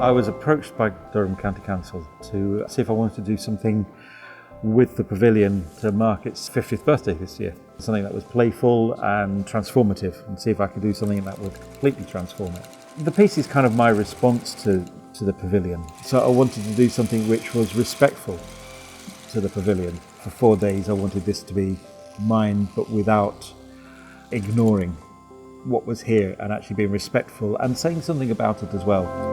I was approached by Durham County Council to see if I wanted to do something with the pavilion to mark its 50th birthday this year. Something that was playful and transformative, and see if I could do something that would completely transform it. The piece is kind of my response to the pavilion. So I wanted to do something which was respectful to the pavilion. For 4 days I wanted this to be mine, but without ignoring what was here, and actually being respectful and saying something about it as well.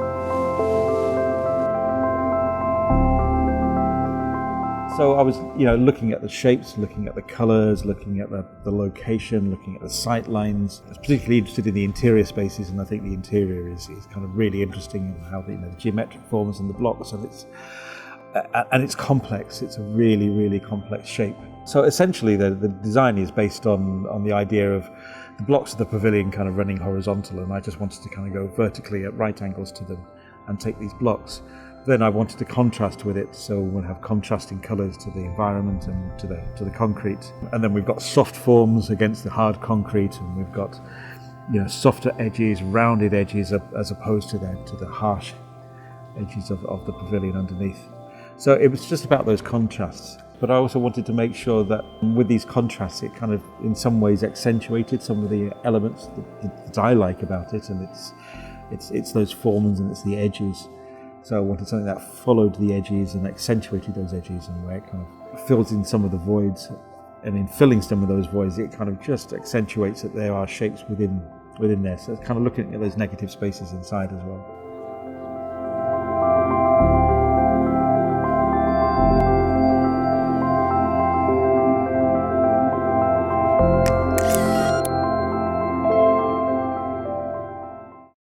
So I was, looking at the shapes, looking at the colours, looking at the location, looking at the sight lines. I was particularly interested in the interior spaces, and I think the interior is kind of really interesting in how the geometric forms and the blocks, and it's complex. It's a really, really complex shape. So essentially the design is based on the idea of the blocks of the pavilion kind of running horizontal, and I just wanted to kind of go vertically at right angles to them and take these blocks. Then I wanted to contrast with it, so we'll have contrasting colours to the environment and to the concrete. And then we've got soft forms against the hard concrete, and we've got softer edges, rounded edges, as opposed to the harsh edges of the pavilion underneath. So it was just about those contrasts. But I also wanted to make sure that with these contrasts, it kind of in some ways accentuated some of the elements that I like about it, and it's those forms and it's the edges. So I wanted something that followed the edges and accentuated those edges, and where it kind of fills in some of the voids. And in filling some of those voids, it kind of just accentuates that there are shapes within there. So it's kind of looking at those negative spaces inside as well.